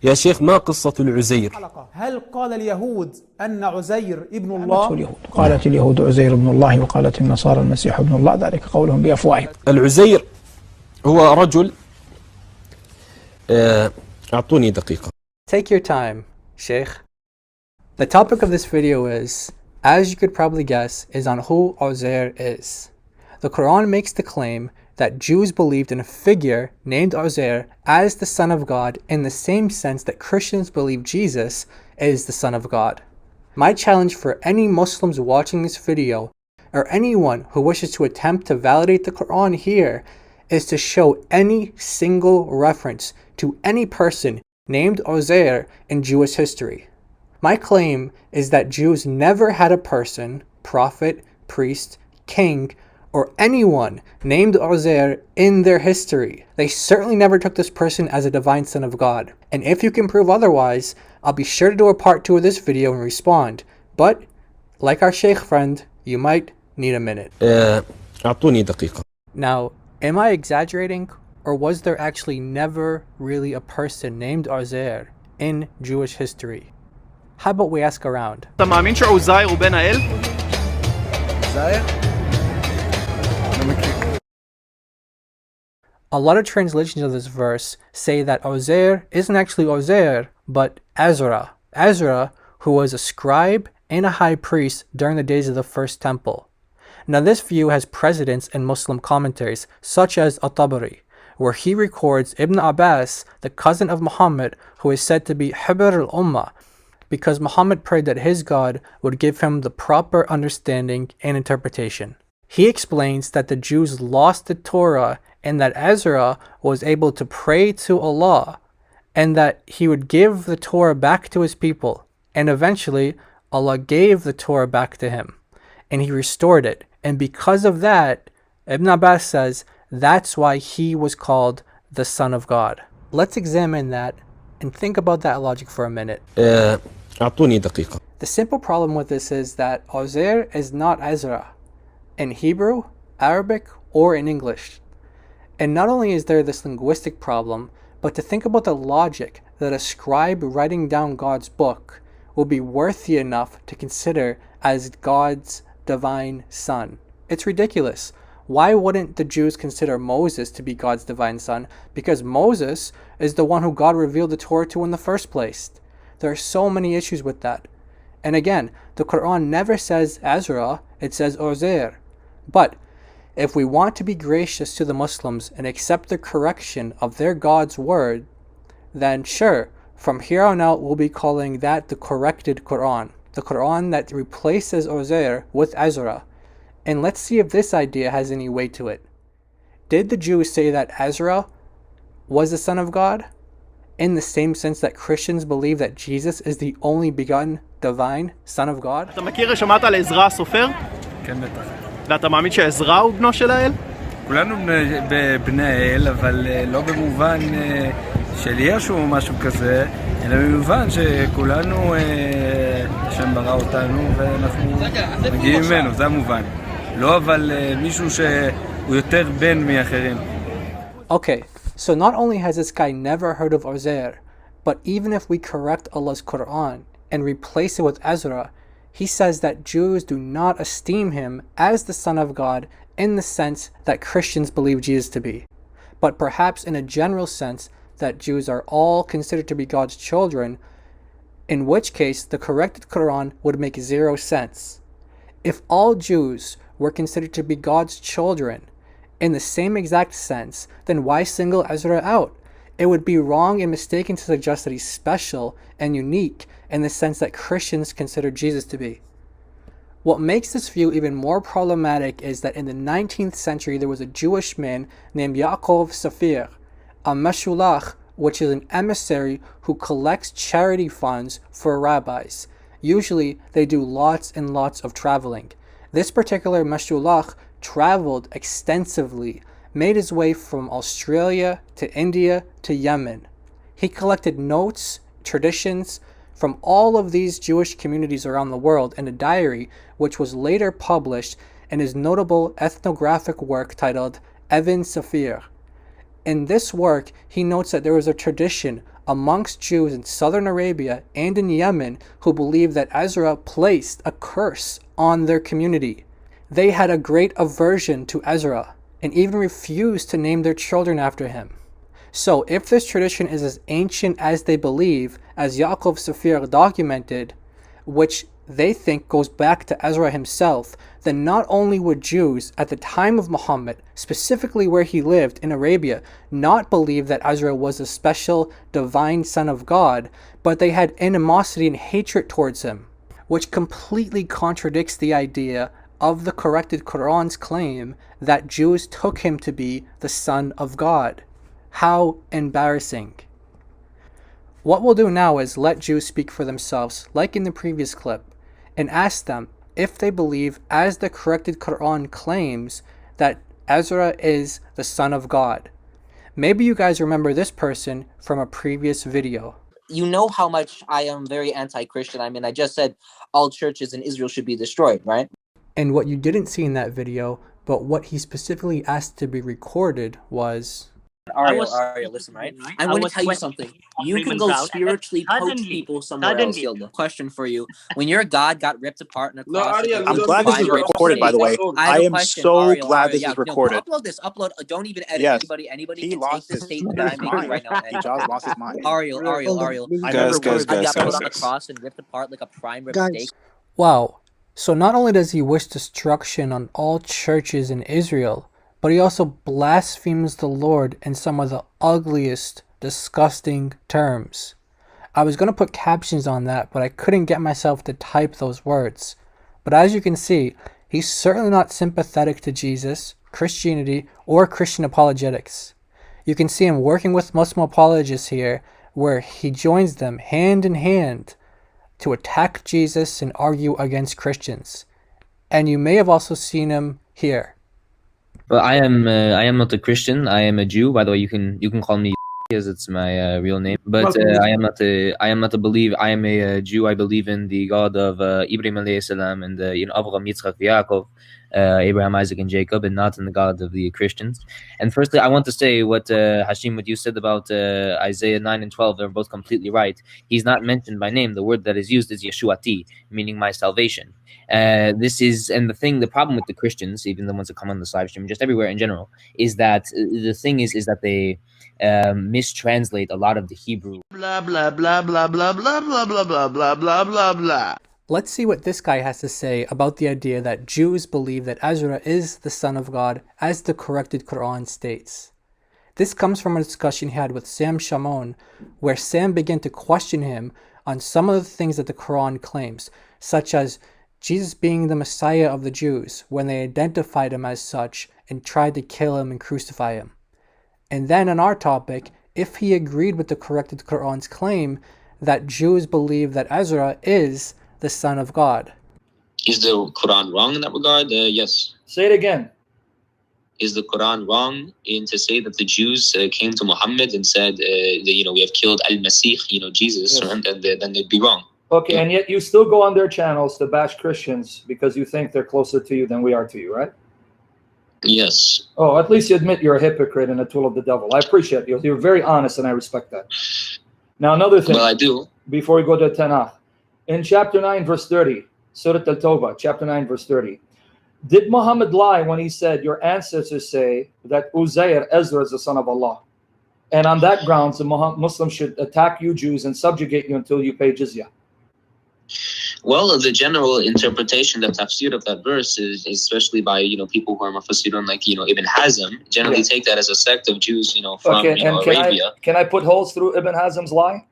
يا شيخ ما قصة العزير؟ هل قال اليهود أن عزير ابن الله؟ قالت اليهود عزير ابن الله وقالت النصارى المسيح ابن الله، ذلك قولهم بأفواههم. العزير هو رجل أعطوني دقيقة. Take your time, Sheikh. The topic of this video is, as you could probably guess, is on who Uzair is. The Quran makes the claim that Jews believed in a figure named Uzair as the Son of God in the same sense that Christians believe Jesus is the Son of God. My challenge for any Muslims watching this video, or anyone who wishes to attempt to validate the Quran here, is to show any single reference to any person named Uzair in Jewish history. My claim is that Jews never had a person, prophet, priest, king, or anyone named Uzair in their history. They certainly never took this person as a divine son of God. And if you can prove otherwise, I'll be sure to do a part 2 of this video and respond. But, like our Sheikh friend, you might need a minute. أعطوني دقيقة. Now, am I exaggerating? Or was there actually never really a person named Uzair in Jewish history? How about we ask around? אתה מאמין שעוזייר הוא בן האל? A lot of translations of this verse say that Uzair isn't actually Uzair, but Ezra. Ezra, who was a scribe and a high priest during the days of the First Temple. Now this view has precedence in Muslim commentaries, such as At-Tabari, where he records Ibn Abbas, the cousin of Muhammad, who is said to be Hibr al-Ummah, because Muhammad prayed that his God would give him the proper understanding and interpretation. He explains that the Jews lost the Torah and that Ezra was able to pray to Allah and that he would give the Torah back to his people. And eventually, Allah gave the Torah back to him and he restored it. And because of that, Ibn Abbas says that's why he was called the Son of God. Let's examine that and think about that logic for a minute. أعطوني دقيقة. The simple problem with this is that Uzair is not Ezra in Hebrew, Arabic, or in English. And not only is there this linguistic problem, but to think about the logic that a scribe writing down God's book will be worthy enough to consider as God's divine son. It's ridiculous. Why wouldn't the Jews consider Moses to be God's divine son? Because Moses is the one who God revealed the Torah to in the first place. There are so many issues with that. And again, the Quran never says Ezra, it says Uzair. But if we want to be gracious to the Muslims and accept the correction of their God's word, then sure, from here on out we'll be calling that the corrected Quran. The Quran that replaces Uzair with Ezra. And let's see if this idea has any weight to it. Did the Jews say that Ezra was the Son of God? In the same sense that Christians believe that Jesus is the only begotten divine Son of God? אתה מכיר, שמעת על עזרא הסופר? כן, בטח. ואתה מאמין שעזרא הוא בנו של האל? כולנו בני האל, אבל לא במובן של ישו או משהו כזה, אלא במובן שכולנו, השם ברא אותנו ואנחנו מגיעים ממנו, זה המובן. לא אבל מישהו שהוא יותר בן מאחרים. Okay, so not only has this guy never heard of Uzair, but even if we correct Allah's Quran and replace it with Ezra, he says that Jews do not esteem him as the Son of God in the sense that Christians believe Jesus to be, but perhaps in a general sense that Jews are all considered to be God's children, in which case the corrected Quran would make zero sense. If all Jews were considered to be God's children in the same exact sense, then why single Ezra out? It would be wrong and mistaken to suggest that he's special and unique in the sense that Christians consider Jesus to be. What makes this view even more problematic is that in the 19th century there was a Jewish man named Yaakov Safir, a meshulach, which is an emissary who collects charity funds for rabbis. Usually they do lots and lots of traveling. This particular meshulach traveled extensively, made his way from Australia to India to Yemen. He collected notes, traditions from all of these Jewish communities around the world in a diary which was later published in his notable ethnographic work titled Even Safir. In this work, he notes that there was a tradition amongst Jews in southern Arabia and in Yemen who believed that Ezra placed a curse on their community. They had a great aversion to Ezra and even refused to name their children after him. So if this tradition is as ancient as they believe, as Yaakov Safir documented, which they think goes back to Ezra himself, then not only would Jews at the time of Muhammad, specifically where he lived in Arabia, not believe that Ezra was a special divine son of God, but they had animosity and hatred towards him, which completely contradicts the idea of the corrected Quran's claim that Jews took him to be the son of God. How embarrassing. What we'll do now is let Jews speak for themselves, like in the previous clip, and ask them if they believe, as the corrected Quran claims, that Ezra is the son of God. Maybe you guys remember this person from a previous video. You know how much I am very anti-Christian. I mean, I just said all churches in Israel should be destroyed, right? And what you didn't see in that video, but what he specifically asked to be recorded was... Ariel, listen, right? I'm going to tell you something. You can go spiritually poach people somewhere else. Question for you. When your God got ripped apart in a cross... I'm glad this is recorded, by the way. I am so glad this is recorded. Upload this. Don't even edit anybody. He can take this statement that I'm making right now. Ijaz lost his mind. Ariel. I got put on a cross and ripped apart like a prime rib steak. Wow. So not only does he wish destruction on all churches in Israel, but he also blasphemes the Lord in some of the ugliest, disgusting terms. I was going to put captions on that, but I couldn't get myself to type those words. But as you can see, he's certainly not sympathetic to Jesus, Christianity, or Christian apologetics. You can see him working with Muslim apologists here, where he joins them hand in hand to attack Jesus and argue against Christians. And you may have also seen him here. Well, I am not a Christian. I am a Jew. By the way, you can call me as it's my real name. But I am not a believer. I am a Jew. I believe in the God of Ibrahim alayhi salam and Abraham, Yitzchak, Yaakov, Abraham, Isaac, and Jacob, and not in the God of the Christians. And firstly, I want to say what Hashim, what you said about Isaiah 9 and 12. They're both completely right. He's not mentioned by name. The word that is used is Yeshuati, meaning my salvation. The problem with the Christians, even the ones that come on the live stream, just everywhere in general, is that that they mistranslate a lot of the Hebrew. Blah blah blah blah blah blah blah blah blah blah blah blah blah. Let's see what this guy has to say about the idea that Jews believe that Ezra is the son of God, as the corrected Quran states. This comes from a discussion he had with Sam Shamon, where Sam began to question him on some of the things that the Quran claims, such as Jesus being the Messiah of the Jews when they identified him as such and tried to kill him and crucify him. And then on our topic, if he agreed with the corrected Quran's claim that Jews believe that Ezra is the son of God. Is the Quran wrong in that regard? Yes. Say it again. Is the Quran wrong to say that the Jews came to Muhammad and said, that, we have killed Al-Masih, Jesus, yes. And then they'd be wrong? Okay, and yet you still go on their channels to bash Christians because you think they're closer to you than we are to you, right? Yes. Oh, at least you admit you're a hypocrite and a tool of the devil. I appreciate you. You're very honest, and I respect that. Now, another thing. Well, I do. Before we go to Tanakh. In chapter 9, verse 30, Surah Al-Tawbah, chapter 9, verse 30, did Muhammad lie when he said, your ancestors say that Uzair Ezra is the son of Allah? And on that grounds, the Muslims should attack you Jews and subjugate you until you pay jizya. Well, the general interpretation, the tafsir of that verse is, especially by people who are mufassirun like Ibn Hazm, generally take that as a sect of Jews, from Arabia. Can I put holes through Ibn Hazm's lie?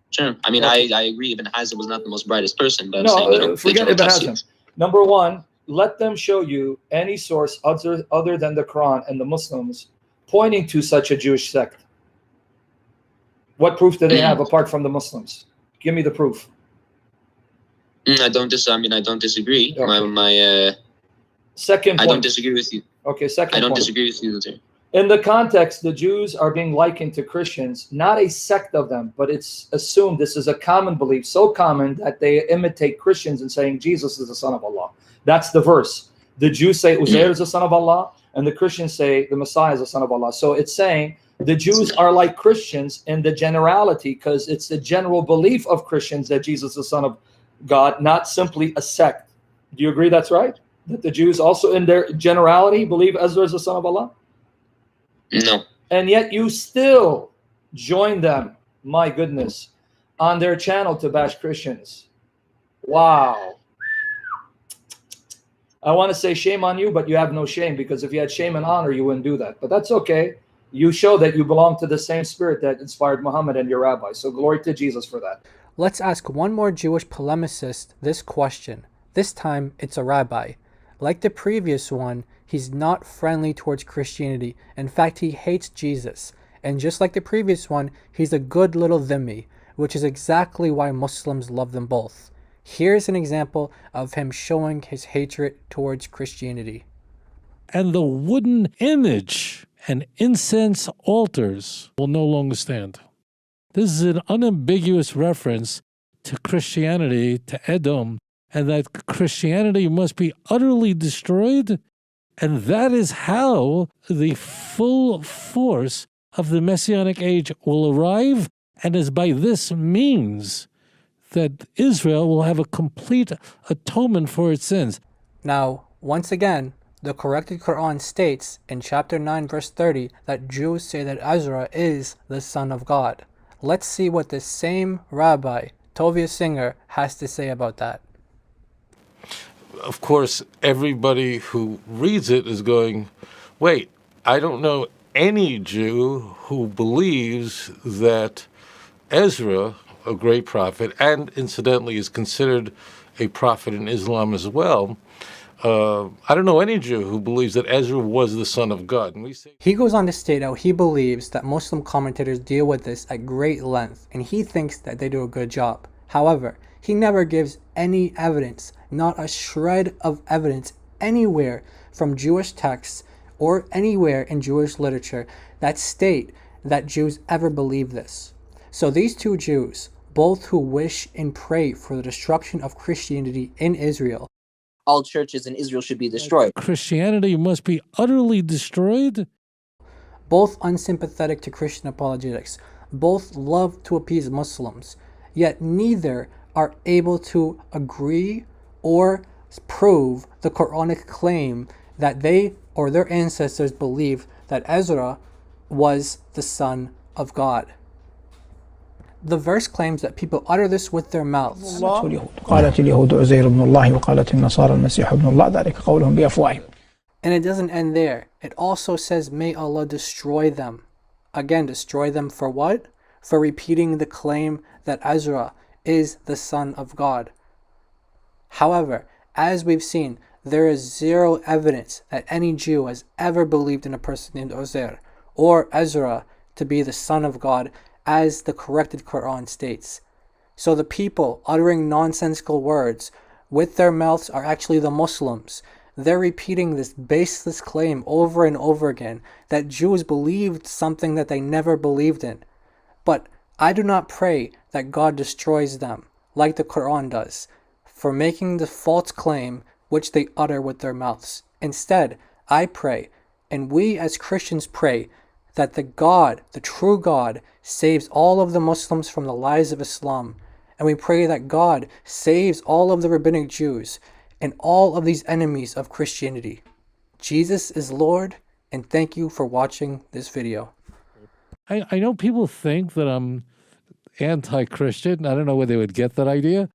Sure. I mean, I agree. Ibn Hazm was not the most brightest person, but no, I'm saying, forget Ibn Hazm. Number one, let them show you any source other than the Quran and the Muslims pointing to such a Jewish sect. What proof do they have apart from the Muslims? Give me the proof. I don't disagree. Okay. Second point. I don't disagree with you. Okay, second point. I don't disagree with you there. In the context, the Jews are being likened to Christians, not a sect of them, but it's assumed this is a common belief, so common that they imitate Christians in saying Jesus is the son of Allah. That's the verse. The Jews say Uzair is the son of Allah, and the Christians say the Messiah is the son of Allah. So it's saying The Jews are like Christians in the generality, because it's the general belief of Christians that Jesus is the Son of God, not simply a sect. Do you agree that's right? That the Jews also in their generality believe Ezra is the Son of Allah? No. And yet you still join them, my goodness, on their channel to bash Christians. Wow. I want to say shame on you, but you have no shame, because if you had shame and honor, you wouldn't do that. But that's okay. You show that you belong to the same spirit that inspired Muhammad and your rabbi. So glory to Jesus for that. Let's ask one more Jewish polemicist this question. This time, it's a rabbi. Like the previous one, he's not friendly towards Christianity. In fact, he hates Jesus. And just like the previous one, he's a good little dhimmi, which is exactly why Muslims love them both. Here's an example of him showing his hatred towards Christianity. And the wooden image and incense altars will no longer stand. This is an unambiguous reference to Christianity, to Edom, and that Christianity must be utterly destroyed. And that is how the full force of the Messianic age will arrive, and is by this means that Israel will have a complete atonement for its sins. Now, once again, the corrected Quran states in chapter 9 verse 30 that Jews say that Ezra is the Son of God. Let's see what this same rabbi, Tovia Singer, has to say about that. Of course, everybody who reads it is going, wait, I don't know any Jew who believes that Ezra, a great prophet, and incidentally is considered a prophet in Islam as well, I don't know any Jew who believes that Ezra was the Son of God. And he goes on to state how he believes that Muslim commentators deal with this at great length, and he thinks that they do a good job. However, he never gives any evidence, not a shred of evidence anywhere from Jewish texts or anywhere in Jewish literature that state that Jews ever believe this. So these two Jews, both who wish and pray for the destruction of Christianity in Israel, all churches in Israel should be destroyed. Christianity must be utterly destroyed. Both unsympathetic to Christian apologetics, both love to appease Muslims, yet neither are able to agree or prove the Quranic claim that they or their ancestors believed that Ezra was the Son of God. The verse claims that people utter this with their mouths. قالت اليهود عزير ابن الله وقالت النصارى المسيح ابن الله ذلك قولهم بأفواههم. And it doesn't end there. It also says, may Allah destroy them. Again, destroy them for what? For repeating the claim that Ezra is the Son of God. However, as we've seen, there is zero evidence that any Jew has ever believed in a person named Uzair or Ezra to be the Son of God, as the corrected Quran states. So the people uttering nonsensical words with their mouths are actually the Muslims. They're repeating this baseless claim over and over again that Jews believed something that they never believed in. But I do not pray that God destroys them, like the Quran does, for making the false claim which they utter with their mouths. Instead, I pray, and we as Christians pray, that the God, the true God, saves all of the Muslims from the lies of Islam. And we pray that God saves all of the rabbinic Jews and all of these enemies of Christianity. Jesus is Lord, and thank you for watching this video. I know people think that I'm anti-Christian. I don't know where they would get that idea.